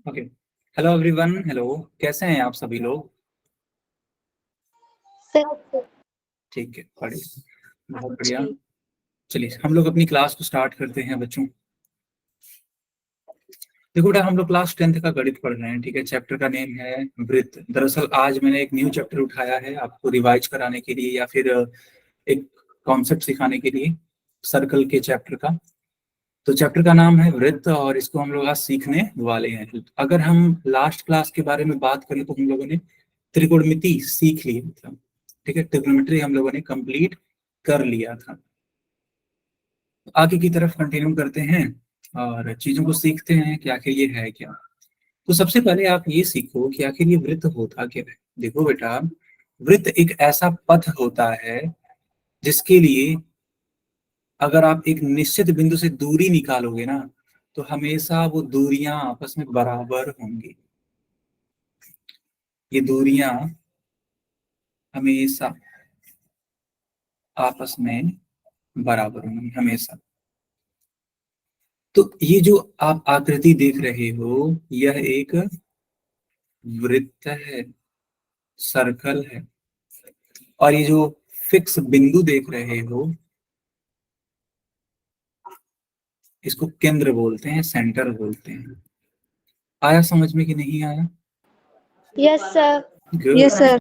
Okay, hello everyone. Hello, कैसे हैं आप सभी लोग? ठीक है, बढ़िया, बहुत बढ़िया। चलिए हम लोग अपनी क्लास को स्टार्ट करते हैं बच्चों। देखो बेटा, हम लोग क्लास 10th का गणित पढ़ रहे हैं, ठीक है। चैप्टर का नेम है वृत्त। दरअसल आज मैंने एक न्यू चैप्टर उठाया है आपको रिवाइज कराने के लिए या फिर एक कॉन्सेप्ट सिखाने के लिए, सर्कल के चैप्टर का। तो चैप्टर का नाम है वृत्त और इसको हम लोग आज सीखने वाले हैं। अगर हम लास्ट क्लास के बारे में बात करें तो हम लोगों ने त्रिकोणमिति सीख ली था, ठीक है। ट्रिग्नोमेट्री हम लोगों ने कंप्लीट कर लिया था। आगे की तरफ कंटिन्यू करते हैं और चीजों को सीखते हैं कि आखिर ये है क्या। तो सबसे पहले आप ये सीखो कि आखिर ये वृत्त होता क्या है। देखो बेटा, वृत्त एक ऐसा पथ होता है जिसके लिए अगर आप एक निश्चित बिंदु से दूरी निकालोगे ना, तो हमेशा वो दूरियां आपस में बराबर होंगी। ये दूरियां हमेशा आपस में बराबर होंगी, हमेशा। तो ये जो आप आकृति देख रहे हो, यह एक वृत्त है, सर्कल है। और ये जो फिक्स बिंदु देख रहे हो, इसको केंद्र बोलते हैं, सेंटर बोलते हैं। आया समझ में कि नहीं आया? Yes sir. Good. Yes sir.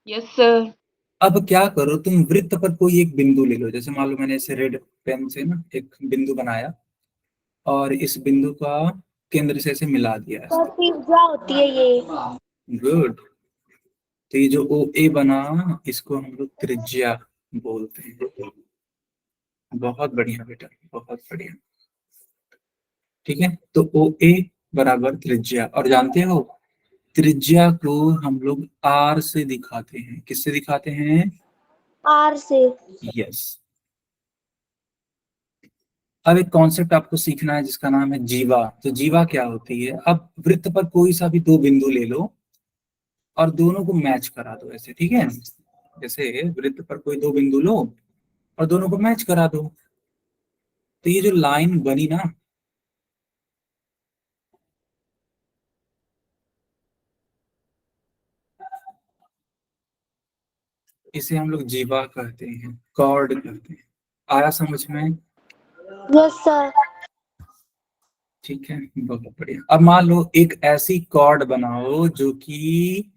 Yes sir. अब क्या करो, तुम वृत्त पर कोई एक बिंदु ले लो। जैसे मान लो मैंने इसे रेड पेन से ना एक बिंदु बनाया और इस बिंदु का केंद्र से ऐसे मिला दिया है। त्रिज्या होती है ये। गुड। तो ये जो ओ ए बना, इसको हम लोग त्रिज्या बोलते हैं। बहुत बढ़िया बेटा, बहुत बढ़िया। ठीक है, तो ओ ए बराबर त्रिज्या। और जानते हो त्रिज्या को हम लोग आर से दिखाते हैं। किससे दिखाते हैं? आर से। यस। अब एक कॉन्सेप्ट आपको सीखना है जिसका नाम है जीवा। तो जीवा क्या होती है? अब वृत्त पर कोई सा भी दो बिंदु ले लो और दोनों को मैच करा दो ऐसे, ठीक है। जैसे वृत्त पर कोई दो बिंदु लो और दोनों को मैच करा दो, तो ये जो लाइन बनी ना, इसे हम लोग जीवा कहते हैं, कॉर्ड कहते हैं। आया समझ में? Yes sir. ठीक है, बहुत बढ़िया। अब मान लो एक ऐसी कॉर्ड बनाओ जो कि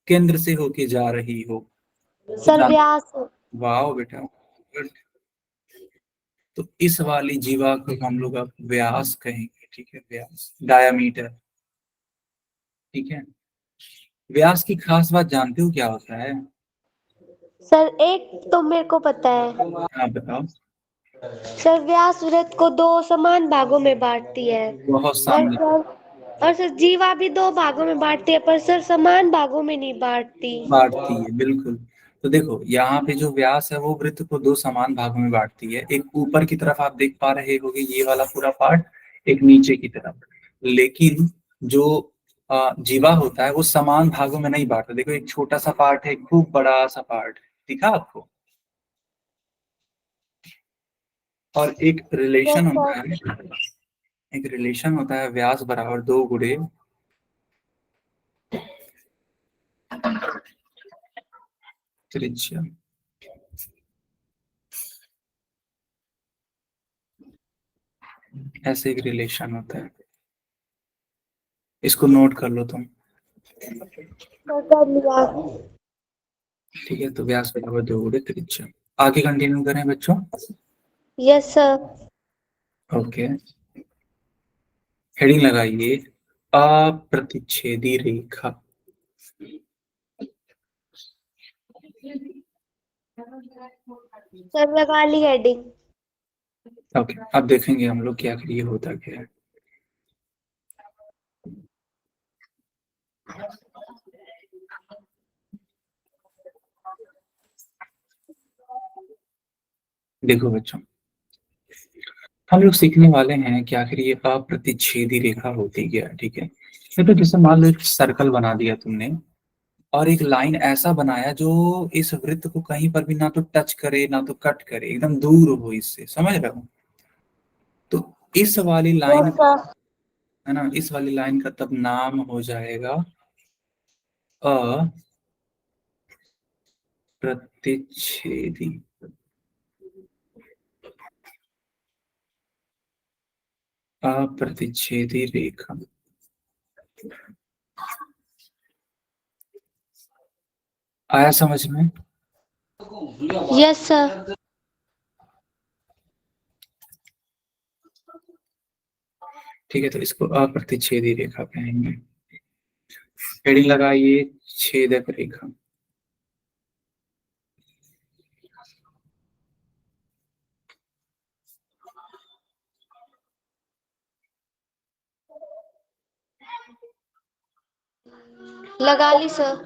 केंद्र से होके जा रही हो। सर व्यास। वाह बेटा, गुड। तो इस वाली जीवा को हम लोग अब व्यास कहेंगे, ठीक है। व्यास, डायामीटर, ठीक है। व्यास की खास बात जानते हो क्या होता है? सर एक तो मेरे को पता है। हाँ बताओ। सर व्यास वृत्त को दो समान भागों में बांटती है। बहुत और सामने सर और सर जीवा भी दो भागों में बांटती है, पर सर समान भागों में नहीं बांटती। बांटती है, बिल्कुल। तो देखो यहाँ पे जो व्यास है वो वृत्त को दो समान भागों में बांटती है। एक ऊपर की तरफ आप देख पा रहे होगे ये वाला पूरा पार्ट, एक नीचे की तरफ। लेकिन जो जीवा होता है वो समान भागों में नहीं बांटता। देखो एक छोटा सा पार्ट है, एक खूब बड़ा सा पार्ट है, दिखा आपको? और एक रिलेशन होता है, एक रिलेशन होता है व्यास बराबर दो गुणे त्रिज्या। ऐसे एक रिलेशन होता है, इसको नोट कर लो तुम। कर लिया। ठीक है, तो व्यास बराबर दो गुणे त्रिज्या। आगे कंटिन्यू करें बच्चों। Yes sir. ओके, हेडिंग लगाइए अप्रतिच्छेदी रेखा। सर लगा ली हेडिंग। ओके, अब देखेंगे हम लोग कि आखिर ये होता क्या है। देखो बच्चों, हम लोग सीखने वाले हैं कि आखिर ये अप्रतिच्छेदी रेखा होती क्या है, ठीक है। तो जैसे मान लो एक सर्कल बना दिया तुमने और एक लाइन ऐसा बनाया जो इस वृत्त को कहीं पर भी ना तो टच करे ना तो कट करे, एकदम दूर हो इससे, समझ रहे हो? तो इस वाली नो लाइन सर। है ना, इस वाली लाइन का तब नाम हो जाएगा अप्रतिच्छेदी। अप्रतिच्छेदी रेखा। आया समझ में? Yes sir. ठीक है, तो इसको अप्रतिच्छेदी रेखा कहेंगे। हेडिंग लगाइए, छेदक रेखा। लगा ली सर।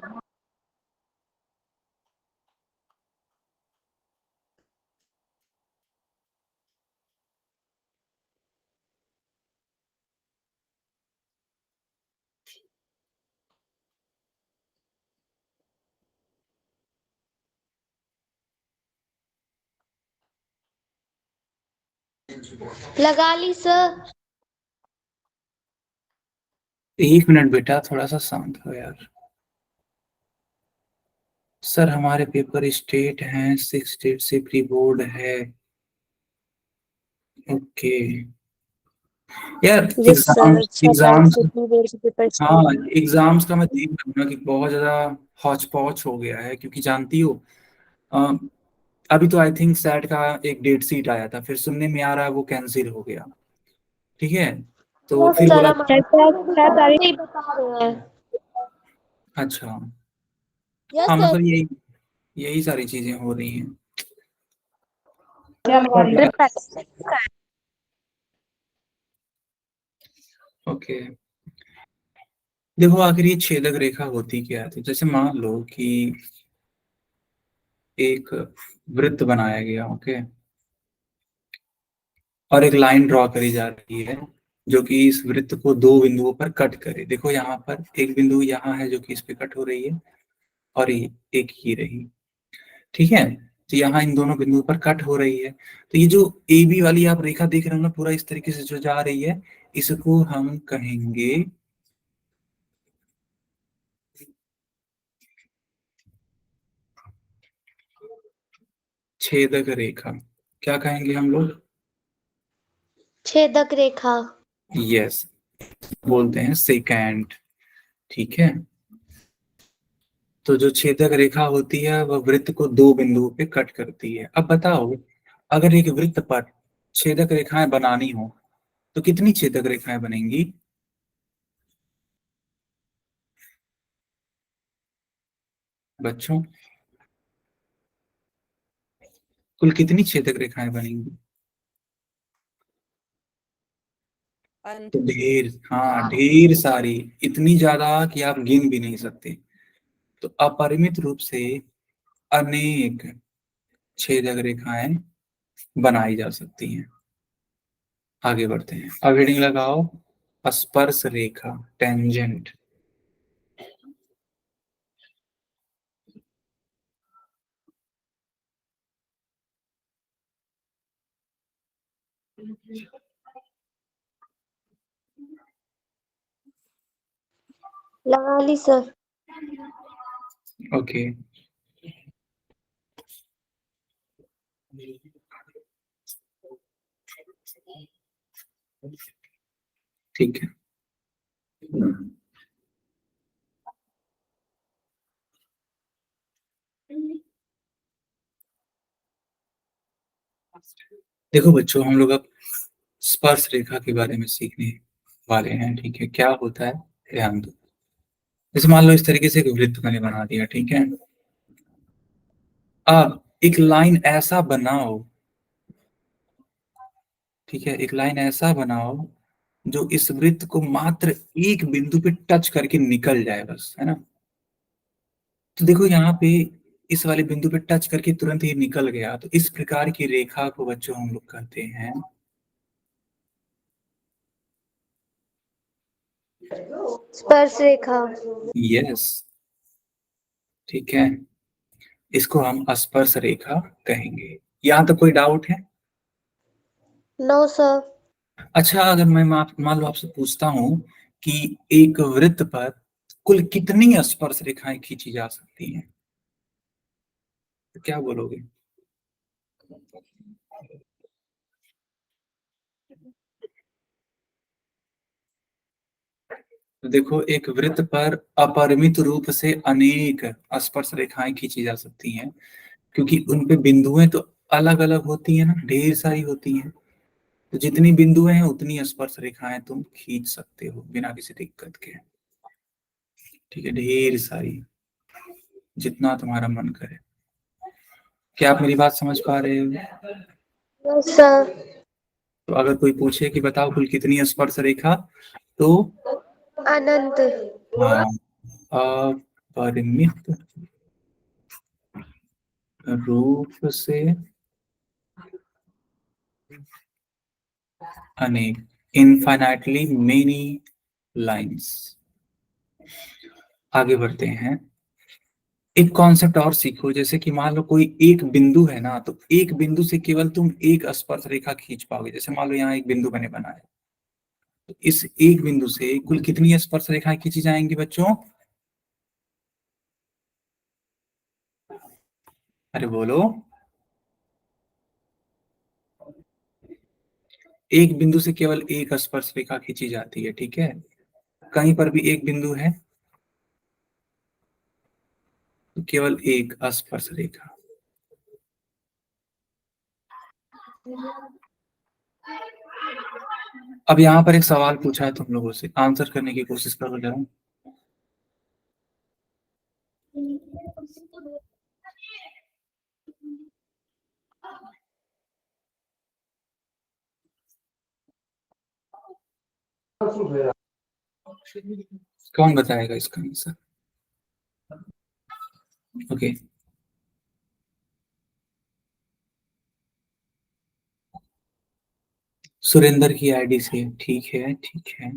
लगा ली सर। 1 मिनट बेटा, थोड़ा सा शांत हो यार। सर हमारे पेपर स्टेट हैं, 6 स्टेट से प्री बोर्ड है। ओके यार, यस सर। एग्जाम्स 6 तारीख एग्जाम्स से प्री बोर्ड के पेपर हाँ, स्टार्ट है। एग्जाम्स का मैं देख रहा हूँ ना कि बहुत ज्यादा हौच पौच हो गया है, क्योंकि जानती हो अ, अभी तो आई थिंक सैट का एक डेट शीट आया था, फिर सुनने में आ रहा है वो कैंसिल हो गया। ठीक है, तो यस फिर सर, बोला। हम 6 तारीख से ही बता रहे हैं। अच्छा। यस हाँ सर। मतलब यही यही सारी चीजें हो रही हैं। ओके, देखो आखिर ये छेदक रेखा होती क्या है। तो जैसे मान लो कि एक वृत्त बनाया गया, ओके, और एक लाइन ड्रॉ करी जा रही है जो कि इस वृत्त को 2 बिंदुओं पर कट करे। देखो यहाँ पर एक बिंदु यहाँ है जो कि इस पे कट हो रही है, और ये एक ही रही। ठीक है, तो यहाँ इन दोनों बिंदुओं पर कट हो रही है। तो ये जो ए बी वाली आप रेखा देख रहे हो ना, पूरा इस तरीके से जो जा रही है, इसको हम कहेंगे छेदक रेखा। क्या कहेंगे हम लोग? छेदक रेखा। यस, बोलते हैं सेकेंड। ठीक है, तो जो छेदक रेखा होती है वह वृत्त को 2 बिंदुओं पे कट करती है। अब बताओ, अगर एक वृत्त पर छेदक रेखाएं बनानी हो तो कितनी छेदक रेखाएं बनेंगी बच्चों? कुल कितनी छेदक रेखाएं बनेंगी? तो ढेर, हाँ ढेर सारी, इतनी ज्यादा कि आप गिन भी नहीं सकते। तो अपरिमित रूप से अनेक छेदक रेखाएं बनाई जा सकती हैं। आगे बढ़ते हैं, अब हेडिंग लगाओ, स्पर्श रेखा, टेंजेंट। लगा ली सर। ओके, ठीक है। देखो बच्चों, हम लोग अब स्पर्श रेखा के बारे में सीखने वाले हैं। ठीक है, क्या होता है ध्यान दो। जैसे मान लो इस तरीके से एक वृत्त मैंने बना दिया, ठीक है। अब एक लाइन ऐसा बनाओ, ठीक है, एक लाइन ऐसा बनाओ जो इस वृत्त को मात्र एक बिंदु पे टच करके निकल जाए, बस, है ना। तो देखो यहाँ पे इस वाले बिंदु पे टच करके तुरंत ही निकल गया, तो इस प्रकार की रेखा को बच्चों हम लोग कहते हैं स्पर्श रेखा। यस। ठीक है, इसको हम स्पर्श रेखा कहेंगे। यहाँ तो कोई डाउट है? No sir. अच्छा, अगर मैं मान लो आपसे पूछता हूँ कि एक वृत्त पर कुल कितनी स्पर्श रेखाएं खींची जा सकती हैं, तो क्या बोलोगे? तो देखो, एक वृत्त पर अपरिमित रूप से अनेक स्पर्श रेखाएं खींची जा सकती हैं, क्योंकि उनपे बिंदुएं तो अलग अलग होती हैं ना, ढेर सारी होती हैं। तो जितनी बिंदुएं हैं उतनी स्पर्श रेखाएं तुम खींच सकते हो बिना किसी दिक्कत के। ठीक है, ढेर सारी, जितना तुम्हारा मन करे। क्या आप मेरी बात समझ पा रहे हो? Yes sir. तो अगर कोई पूछे कि बताओ कुल कितनी स्पर्श रेखा, तो अनंत। हाँ, अपरिमित रूप से अनेक, इनफाइनाइटली मेनी लाइंस। आगे बढ़ते हैं। एक कॉन्सेप्ट और सीखो, जैसे कि मान लो कोई एक बिंदु है ना, तो एक बिंदु से केवल तुम एक स्पर्श रेखा खींच पाओगे। जैसे मान लो यहाँ एक बिंदु मैंने बनाया, तो इस एक बिंदु से कुल कितनी स्पर्श रेखाएं खींची जाएंगी बच्चों? अरे बोलो। एक बिंदु से केवल एक स्पर्श रेखा खींची जाती है, ठीक है। कहीं पर भी एक बिंदु है तो केवल एक स्पर्श रेखा। अब यहाँ पर एक सवाल पूछा है तुम लोगों से, आंसर करने की कोशिश करो जरा। कौन बताएगा इसका आंसर? ओके, सुरेंद्र की आईडी से, ठीक है ठीक है।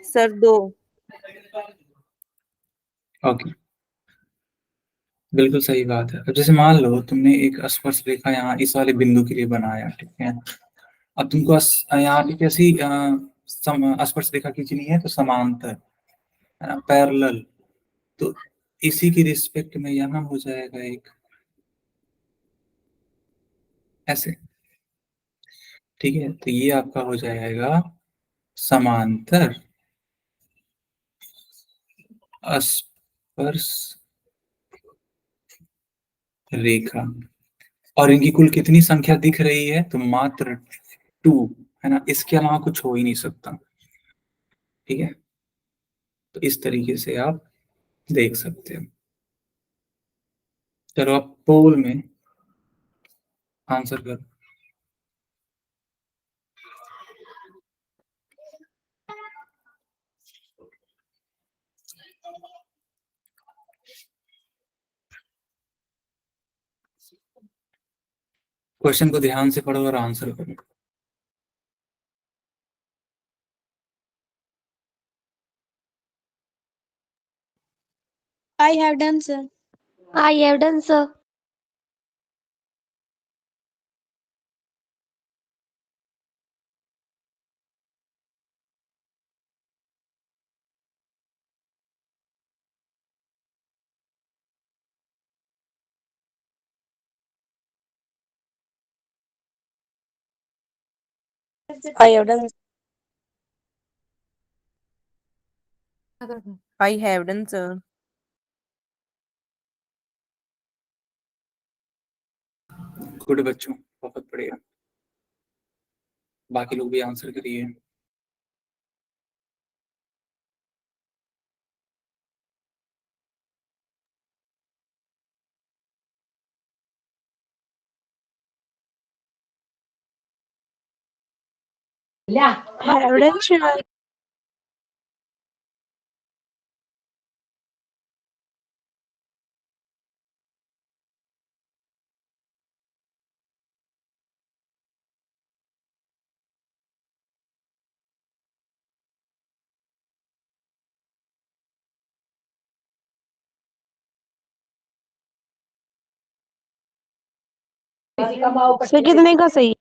सर 2। ओके, बिल्कुल सही बात है। अब जैसे मान लो तुमने एक स्पर्श रेखा यहाँ इस वाले बिंदु के लिए बनाया, ठीक है। अब तुमको यहाँ पे कैसी स्पर्श रेखा खींचनी है, तो समांतर, है ना, पैरेलल। तो इसी की रिस्पेक्ट में यहाँ हो जाएगा एक ऐसे, ठीक है। तो ये आपका हो जाएगा समांतर स्पर्श रेखा। और इनकी कुल कितनी संख्या दिख रही है, तो मात्र 2, है ना, इसके अलावा कुछ हो ही नहीं सकता, ठीक है। तो इस तरीके से आप देख सकते हो। चलो आप पोल में आंसर करो। क्वेश्चन को ध्यान से पढ़ो और आंसर करो। I have done, sir. I have done sir. I have done. I have done, sir. Good बच्चों, बहुत बढ़िया। बाकी लोग भी आंसर करिए। Have done, sir. सर कितने का सही?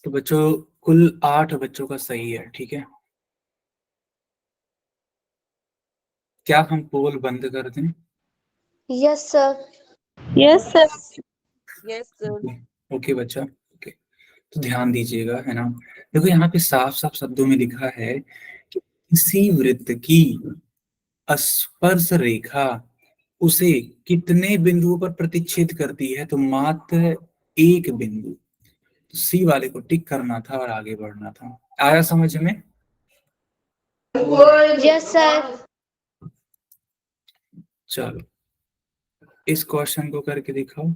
तो बच्चों कुल 8 बच्चों का सही है, ठीक है। क्या हम पोल बंद कर दें? Yes sir. Yes sir. Yes, sir. Okay बच्चा, ओके। तो ध्यान दीजिएगा, है ना। देखो यहाँ पे साफ साफ शब्दों में लिखा है कि किसी वृत्त की स्पर्श रेखा उसे कितने बिंदुओं पर प्रतिच्छेद करती है, तो मात्र एक बिंदु। तो सी वाले को टिक करना था और आगे बढ़ना था। आया समझ में? Yes sir. चलो इस क्वेश्चन को करके दिखाओ।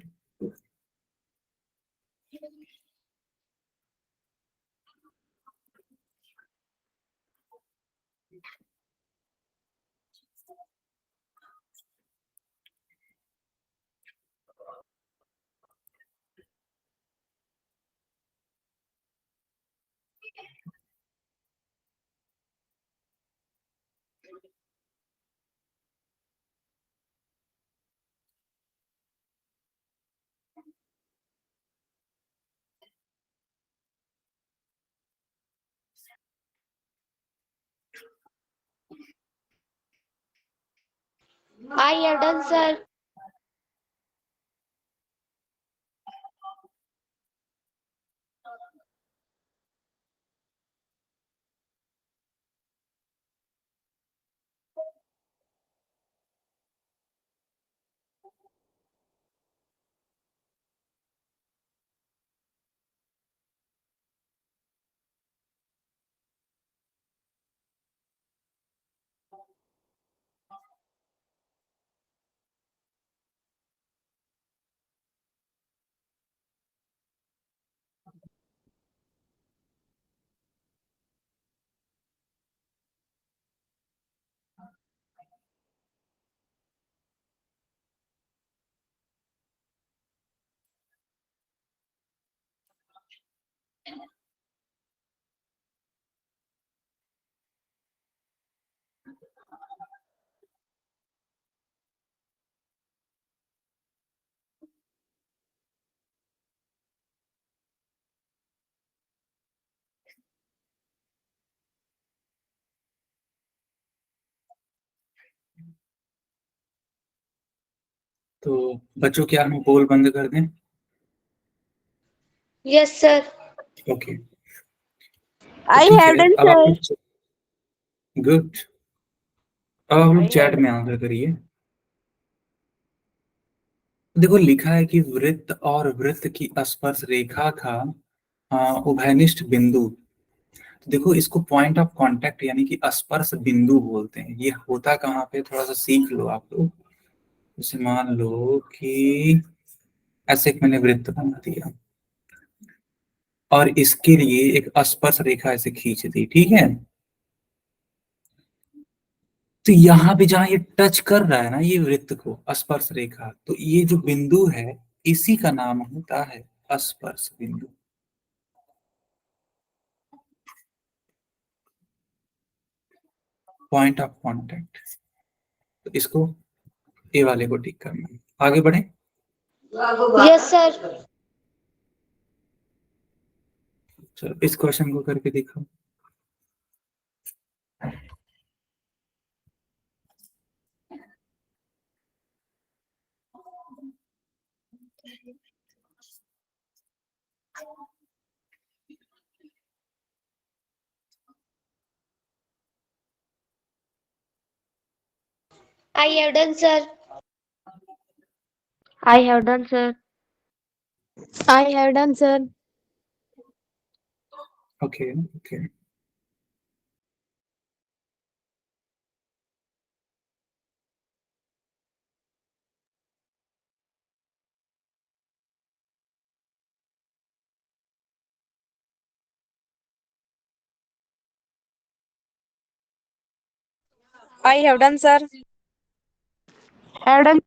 I have done sir. तो बच्चों क्या हम पोल बंद कर दें? Yes sir. ओके, तो आई ठीक हैव है। डन अब आप सर। लोग गुड, अब आप लोग चैट में आंसर करिए। देखो लिखा है कि वृत्त और वृत्त की स्पर्श रेखा का उभयनिष्ठ बिंदु। तो देखो इसको पॉइंट ऑफ कांटेक्ट यानी कि स्पर्श बिंदु बोलते हैं। ये होता कहाँ पे, थोड़ा सा सीख लो आप लोग। जैसे मान लो कि ऐसे एक मैंने वृत्त बना दिया और इसके लिए एक स्पर्श रेखा ऐसे खींच दी, ठीक है। तो यहाँ पे जहां ये टच कर रहा है ना ये वृत्त को, स्पर्श रेखा, तो ये जो बिंदु है इसी का नाम होता है स्पर्श बिंदु। Point of contact. तो इसको ए वाले को टिक करना है। आगे बढ़े। Yes sir. चलो इस क्वेश्चन को करके दिखाओ। I have done sir. I have done, sir. I have done sir. Okay okay, I have done, sir. हेवडन।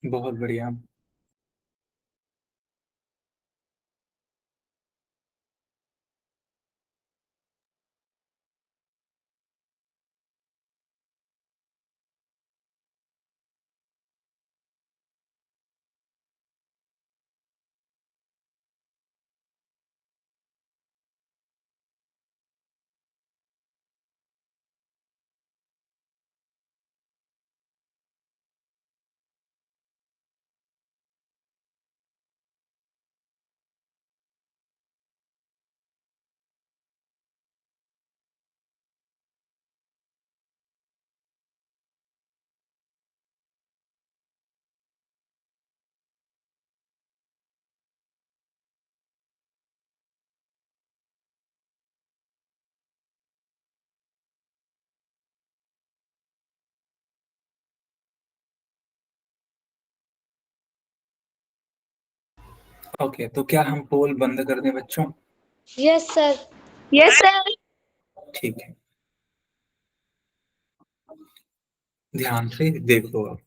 बहुत बढ़िया। ओके, तो क्या हम पोल बंद कर दें बच्चों? Yes sir. Yes sir. ठीक है, ध्यान से देखो अब।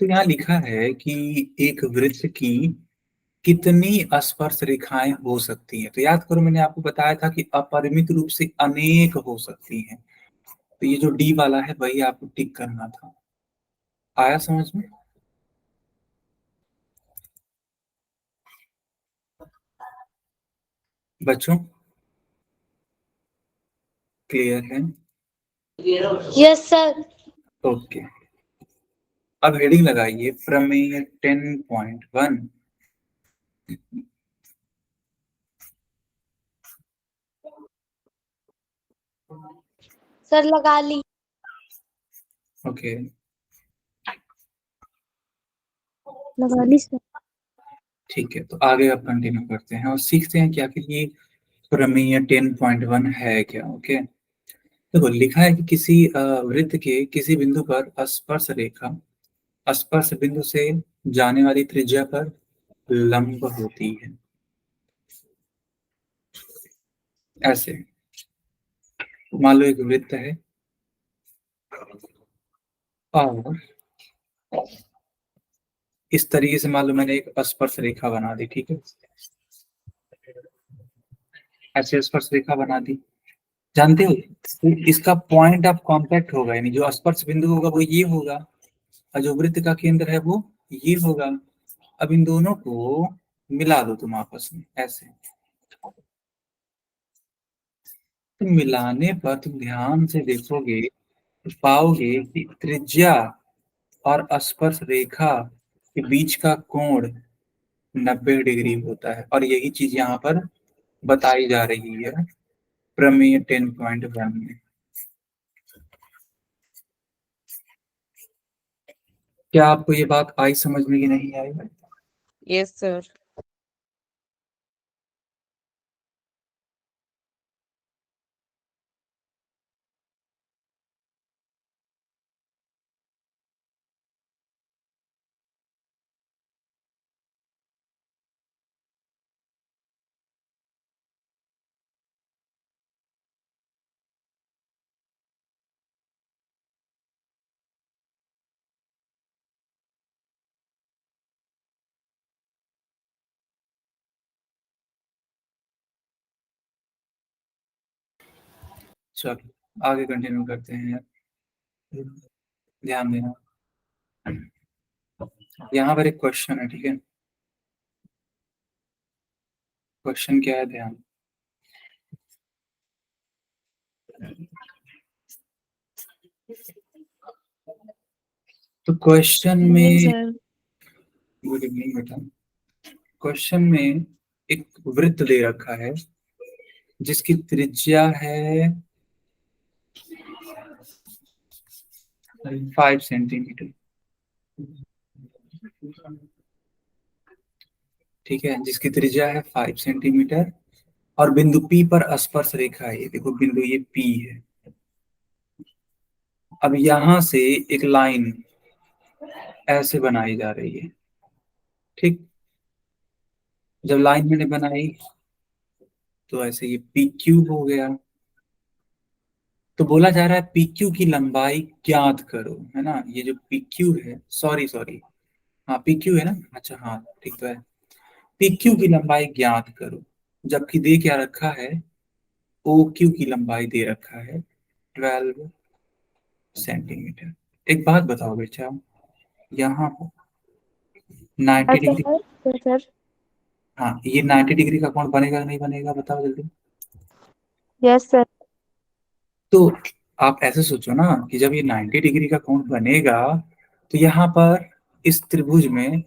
तो यहाँ लिखा है कि एक वृत्त की कितनी स्पर्श रेखाएं हो सकती हैं। तो याद करो, मैंने आपको बताया था कि अपरिमित रूप से अनेक हो सकती हैं। तो ये जो डी वाला है वही आपको टिक करना था। आया समझ में? बच्चों, क्लियर है? Yes sir. ओके, अब हेडिंग लगाइए प्रमेय 10.1। सर लगा ली। ओके, लगा ली सर। ठीक है, तो आगे अब कंटिन्यू करते हैं और सीखते हैं कि आखिर ये प्रमेय 10.1 है क्या। ओके, देखो लिखा है कि किसी वृत्त के किसी बिंदु पर स्पर्श रेखा स्पर्श बिंदु से जाने वाली त्रिज्या पर लंब होती है। ऐसे मान लो एक वृत्त है और इस तरीके से मान लो मैंने एक स्पर्श रेखा बना दी, ठीक है, ऐसे स्पर्श रेखा बना दी। जानते हो, तो इसका पॉइंट ऑफ कांटेक्ट होगा, यानी जो स्पर्श बिंदु होगा वो ये होगा और जो वृत्त का केंद्र है वो ये होगा। अब इन दोनों को मिला दो तुम आपस में ऐसे। तो मिलाने पर तुम ध्यान से देखोगे तो पाओगे कि त्रिज्या और स्पर्श रेखा के बीच का कोण 90 डिग्री होता है और यही चीज यहाँ पर बताई जा रही है प्रमेय 10.1 में। क्या आपको ये बात आई समझ में कि नहीं आई? Yes, sir. चलो आगे कंटिन्यू करते हैं। ध्यान देना, यहाँ पर एक क्वेश्चन है, ठीक है। क्वेश्चन क्या है, ध्यान। तो क्वेश्चन में, सर। गुड इवनिंग बेटा। क्वेश्चन में एक वृत्त दे रखा है जिसकी त्रिज्या है 5 सेंटीमीटर, ठीक है, जिसकी त्रिज्या है 5 सेंटीमीटर और बिंदु P पर स्पर्श रेखा है। ये देखो बिंदु ये P है। अब यहां से एक लाइन ऐसे बनाई जा रही है, ठीक। जब लाइन मैंने बनाई तो ऐसे ये PQ हो गया। तो बोला जा रहा है PQ की लंबाई ज्ञात करो, है ना। ये जो PQ है, सॉरी सॉरी, हाँ PQ है ना, अच्छा हाँ ठीक तो है। PQ की लंबाई ज्ञात करो, जबकि दे क्या रखा है, OQ की लंबाई दे रखा है 12 सेंटीमीटर। एक बात बताओ बेटा, यहाँ 90 अच्छा डिग्री, सर। Yes sir. हाँ ये 90 डिग्री का कोण बनेगा नहीं बनेगा, बताओ जल्दी। Yes sir. तो आप ऐसे सोचो ना कि जब ये 90 डिग्री का कोण बनेगा, तो यहाँ पर इस त्रिभुज में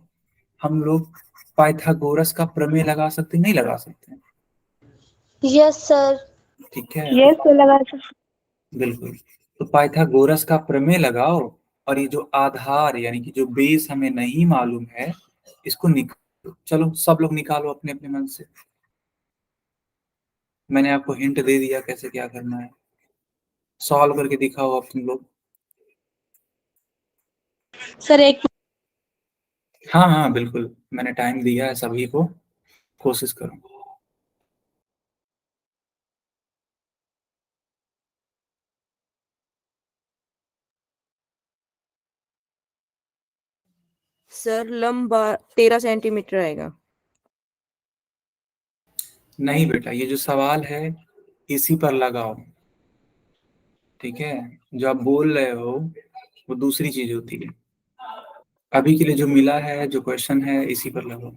हम लोग पाइथागोरस का प्रमेय लगा सकते नहीं लगा सकते? Yes sir. ठीक है, तो यस सर लगा सर। बिल्कुल, तो पाइथागोरस का प्रमेय लगाओ, और ये जो आधार यानी कि जो बेस हमें नहीं मालूम है, इसको निकालो। चलो सब लोग निकालो अपने अपने मन से। मैंने आपको हिंट दे दिया कैसे क्या करना है, सॉल्व करके दिखाओ अब तुम लोग। सर एक हाँ हाँ बिल्कुल, मैंने टाइम दिया है सभी को, कोशिश करो। सर लंब 13 सेंटीमीटर आएगा। नहीं बेटा, ये जो सवाल है इसी पर लगाओ, ठीक है। जो आप बोल रहे हो वो दूसरी चीज होती है। अभी के लिए जो मिला है, जो क्वेश्चन है, इसी पर लगाओ।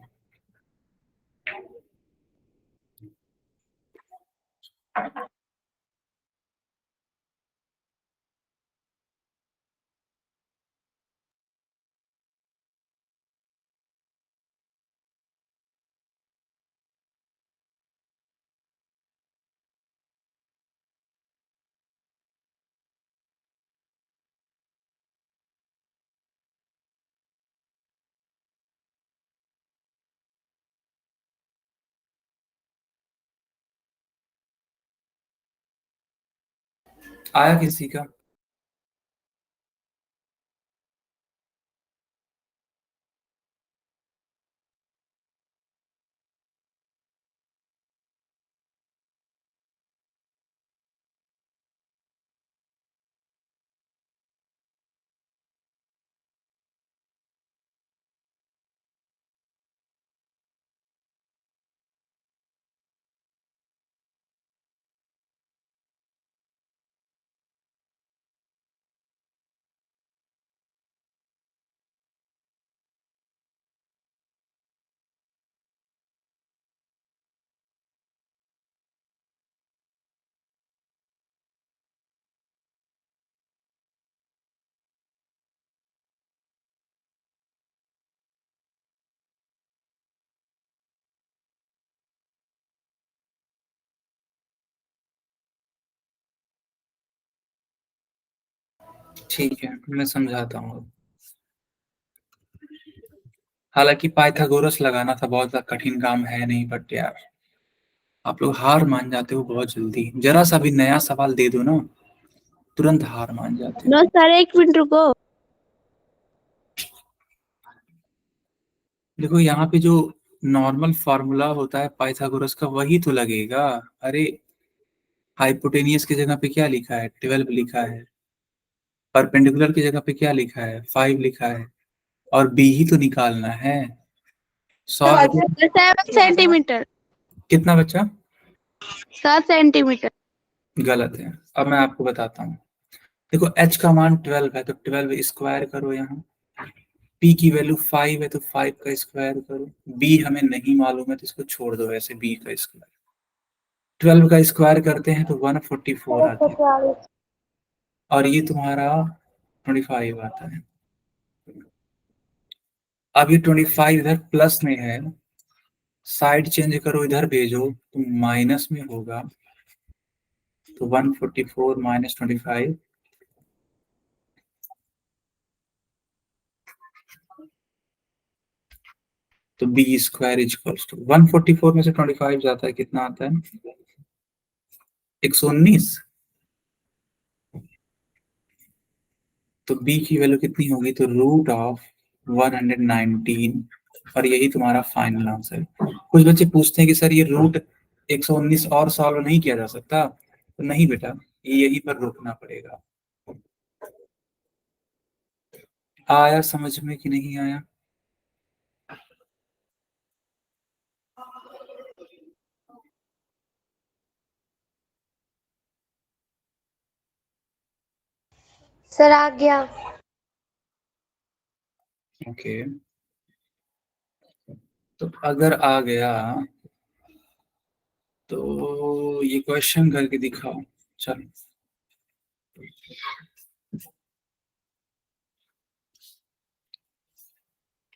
आया किसी का? ठीक है, मैं समझाता हूँ। हालांकि पाइथागोरस लगाना था, बहुत कठिन काम है नहीं, बट यार आप लोग हार मान जाते हो बहुत जल्दी। जरा सा भी नया सवाल दे दो ना, तुरंत हार मान जाते हो। नो सर एक मिनट रुको। देखो यहाँ पे जो नॉर्मल फार्मूला होता है पाइथागोरस का, वही तो लगेगा। अरे हाइपोटेनियस की जगह पे क्या लिखा है, 12 लिखा है। परपेंडिकुलर की जगह पे क्या लिखा है, 5 लिखा है। और बी ही तो निकालना है। 7 सेंटीमीटर। कितना बच्चा? 7 सेंटीमीटर। गलत है। अब मैं आपको बताता हूँ। देखो h का मान 12 है, तो 12 स्क्वायर करो। यहाँ p की वैल्यू 5 है, तो 5 का स्क्वायर करो। b हमें नहीं मालूम है, तो इसको छोड़ दो ऐसे, b का स्क्वायर। 12 का स्क्वायर करते हैं तो 144 आता है, और ये तुम्हारा 25 आता है। अब ये 25 इधर प्लस में है, साइड चेंज करो, इधर भेजो तो माइनस में होगा। तो 144 माइनस 25, तो बी स्क्वायर इक्वल्स टू 144 में से 25 जाता है, कितना आता है, 119। तो b की वैल्यू कितनी होगी, तो √119, और यही तुम्हारा फाइनल आंसर। कुछ बच्चे पूछते हैं कि सर ये √119 और सॉल्व नहीं किया जा सकता, तो नहीं बेटा, यहीं पर रोकना पड़ेगा। आया समझ में कि नहीं आया? सर आ गया। ओके, तो अगर आ गया तो ये क्वेश्चन करके दिखाओ। चलो,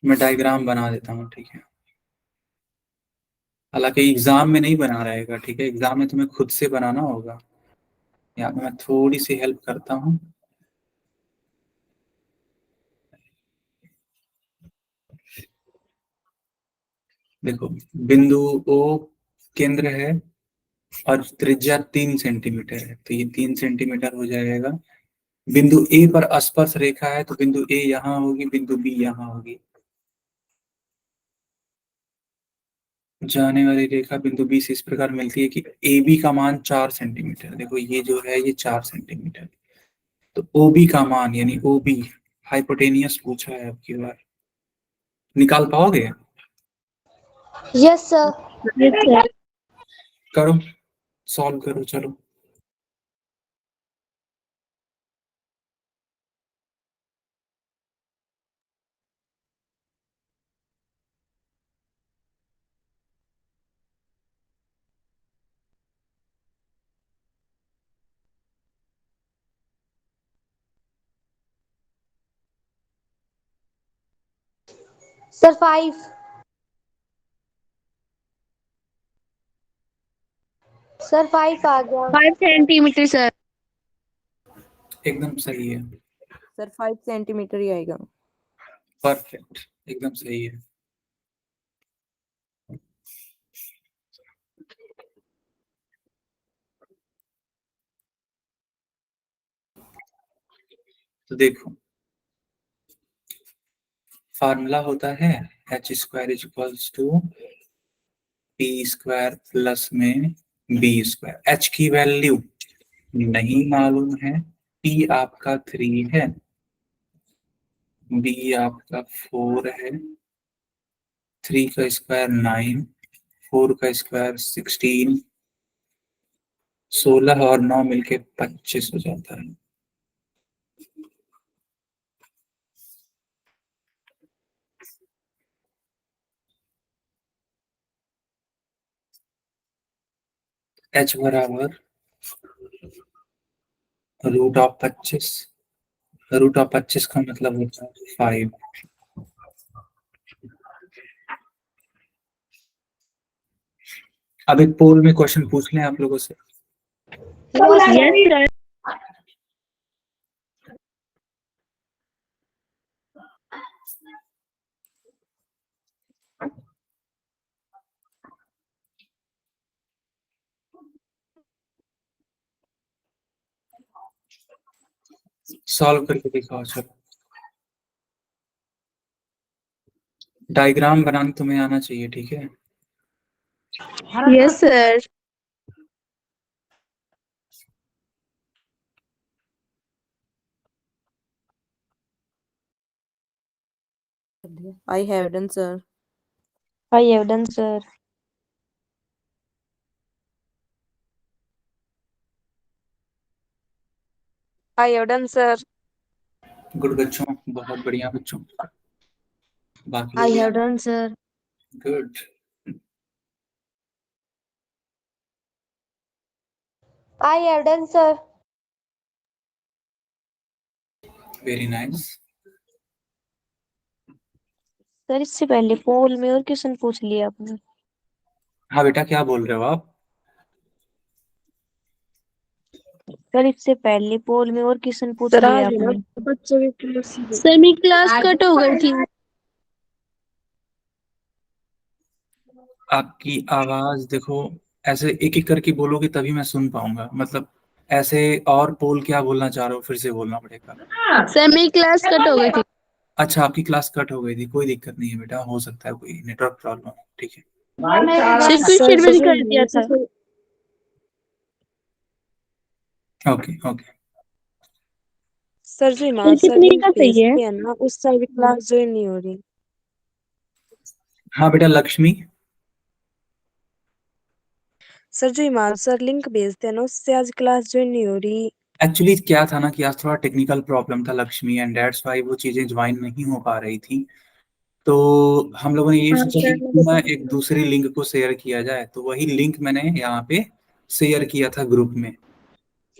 मैं डायग्राम बना देता हूँ, ठीक है। हालांकि एग्जाम में नहीं बना रहेगा, ठीक है, एग्जाम में तुम्हें खुद से बनाना होगा। यहाँ पे मैं थोड़ी सी हेल्प करता हूँ। देखो, बिंदु ओ केंद्र है और त्रिज्या 3 सेंटीमीटर है, तो ये 3 सेंटीमीटर हो जाएगा। बिंदु ए पर स्पर्श रेखा है, तो बिंदु ए यहाँ होगी, बिंदु बी यहाँ होगी। जाने वाली रेखा बिंदु बी से इस प्रकार मिलती है कि ए बी का मान 4 सेंटीमीटर। देखो ये जो है ये 4 सेंटीमीटर, तो ओ बी का मान यानी ओ बी हाइपोटेनियस पूछा है, अब की बार निकाल पाओगे? Yes sir. करो, सॉल्व करो, चलो। सर 5। सर 5 आ गया। 5 सेंटीमीटर सर। एकदम सही है, सर 5 सेंटीमीटर ही आएगा। परफेक्ट, एकदम सही है। तो देखो, फार्मूला होता है h² = p² प्लस में b²। h की वैल्यू नहीं मालूम है, p आपका 3 है, b आपका 4 है, 3 का स्क्वायर 9, 4 का स्क्वायर 16, 16 और 9 मिलके 25 हो जाता है। h बराबर √25। √25 का मतलब होता है 5। अब एक पोल में क्वेश्चन पूछ लें आप लोगों से। Yes sir. सॉल्व करके दिखाओ, चलो। डायग्राम बनाना तुम्हें आना चाहिए, ठीक है। Yes sir. I have done, sir. I have done sir। I have done sir। Good बच्चों, बहुत बढ़िया बच्चों। बाकी I have done sir। Good, I have done sir। Very nice. Sir इससे पहले पोल में और क्वेश्चन पूछ लिया आपने। हाँ बेटा, क्या बोल रहे हो आप? सर इससे पहले पोल में और क्वेश्चन पूछ लिया आपने। सर मेरी क्लास कट हो गई थी। आपकी आवाज देखो, ऐसे एक एक करके बोलोगे तभी मैं सुन पाऊंगा। मतलब ऐसे और पोल क्या बोलना चाह रहे हो, फिर से बोलना पड़ेगा। सर मेरी क्लास कट हो गई थी। अच्छा, आपकी क्लास कट हो गई थी, कोई दिक्कत नहीं है बेटा, हो सकता है कोई नेटवर्क प्रॉब्लम, ठीक है। सर क्वेश्चन मैंने कर दिया था। Okay okay. सर जो ईमान सर कितने लिंक का सही है? भेजते हैं ना, उससे अभी क्लास ज्वाइन नहीं हो रही। हाँ बेटा लक्ष्मी। सर जो ईमान सर लिंक भेजते हैं ना, उससे आज क्लास ज्वाइन नहीं हो रही। एक्चुअली क्या था ना कि आज थोड़ा टेक्निकल प्रॉब्लम था लक्ष्मी, एंड दैट्स वाई वो चीजें ज्वाइन नहीं हो पा रही थी। तो हम लोगों ने ये हाँ सोचा सर कि ने क्यों ना बताया। एक दूसरी लिंक को शेयर किया जाए, तो वही लिंक मैंने यहाँ पे शेयर किया था ग्रुप में।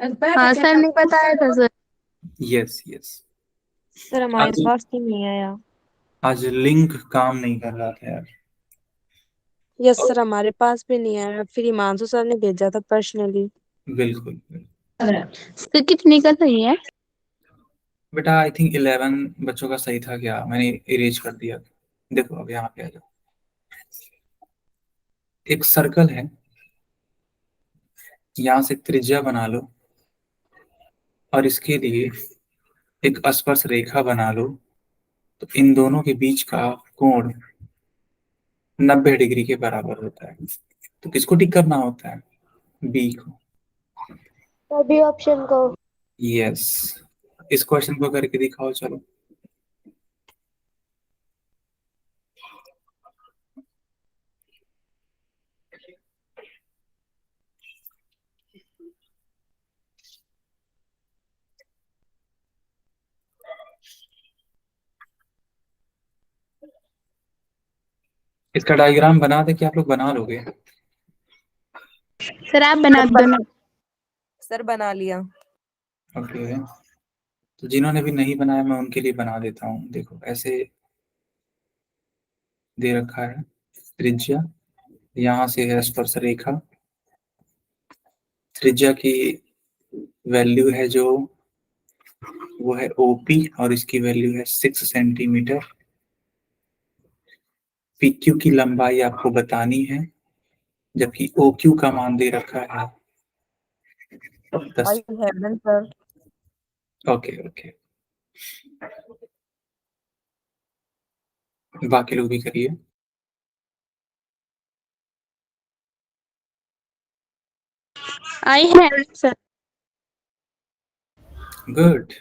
हाँ सर ने बताया था सर। Yes yes. सर हमारे आज पास तो नहीं आया। आज लिंक काम नहीं कर रहा था यार। यस सर, हमारे पास भी नहीं आया। फिर हिमांशु सर ने भेजा था पर्सनली। बिल्कुल बिल्कुल। सर कितने का सही है? बेटा आई थिंक 11 बच्चों का सही था क्या, मैंने इरेज कर दिया। देखो अब यहाँ पे आ जाओ। एक सर्कल है, यहाँ से त्रिज्या बना लो और इसके लिए एक स्पर्श रेखा बना लो। तो इन दोनों के बीच का कोण 90 डिग्री के बराबर होता है। तो किसको टिक करना होता है? बी को। सभी ऑप्शन को। यस। इस क्वेश्चन को करके दिखाओ चलो। इसका डायग्राम बना दे कि आप लोग बना लोगे? सर आप बना दो ना। सर बना लिया। ओके। तो जिन्होंने भी नहीं बनाया मैं उनके लिए बना देता हूँ। देखो ऐसे दे रखा है त्रिज्या, यहाँ से है स्पर्श रेखा। त्रिज्या की वैल्यू है जो वो है ओपी और इसकी वैल्यू है 6 सेंटीमीटर। पीक्यू की लंबाई आपको बतानी है, जबकि ओक्यू का मान दे रखा है 10। I have done sir. Okay okay. बाकी लोग भी करिए। I have sir. Good.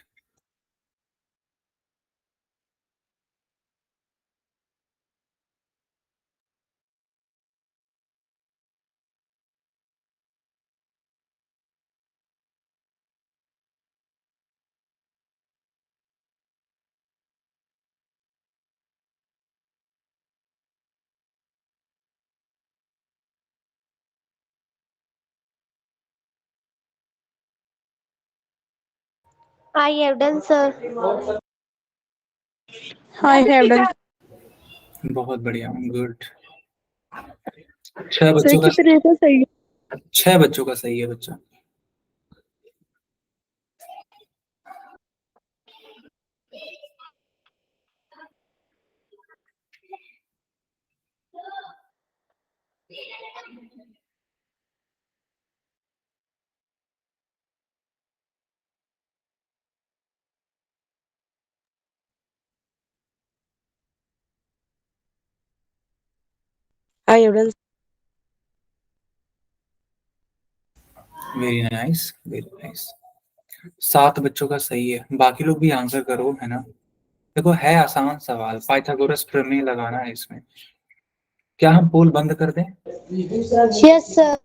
I have done sir. I have done. बहुत बढ़िया, गुड। 6 सर बच्चों का कितने का सही है? 6 बच्चों का सही है बच्चा। I have done. Very nice very nice. 7 बच्चों का सही है। बाकी लोग भी आंसर करो, है ना। देखो है आसान सवाल, पाइथागोरस प्रमेय लगाना है इसमें। क्या हम पोल बंद कर दें? Yes sir.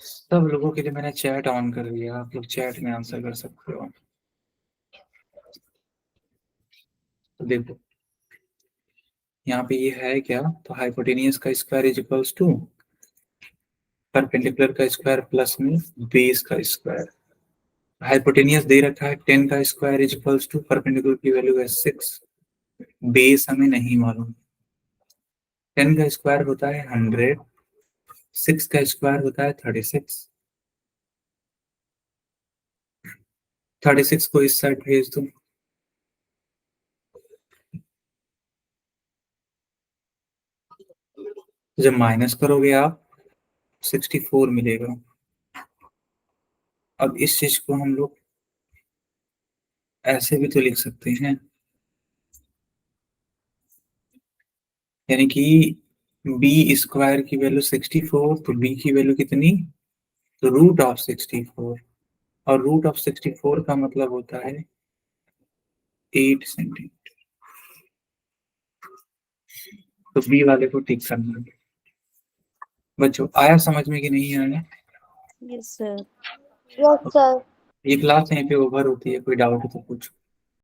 सब लोगों के लिए मैंने चैट ऑन कर दिया, आप लोग चैट में आंसर कर सकते हो। तो देखो यहाँ पे ये है क्या, तो हाइपोटेनियस का square is equals to perpendicular का स्क्वायर प्लस में बेस का स्क्वायर। हाइपोटेनियस दे रखा है 10 का square is equals to perpendicular की वैल्यू है 6, बेस हमें नहीं मालूम। 10 का स्क्वायर होता है 100, 6 का स्क्वायर होता है 36। 36 को इस साइड भेज दो। जब माइनस करोगे आप 64 मिलेगा। अब इस चीज को हम लोग ऐसे भी तो लिख सकते हैं, यानी कि बी स्क्वायर की वैल्यू 64, तो बी की वैल्यू कितनी, तो रूट ऑफ 64, और रूट ऑफ 64 का मतलब होता है 8 सेंटीमीटर। तो बी वाले को टिक करना है। बच्चों आया समझ में कि नहीं आया? Yes sir. Yes sir. ये क्लास यहीं पे ओवर होती है, कोई डाउट है तो पूछो।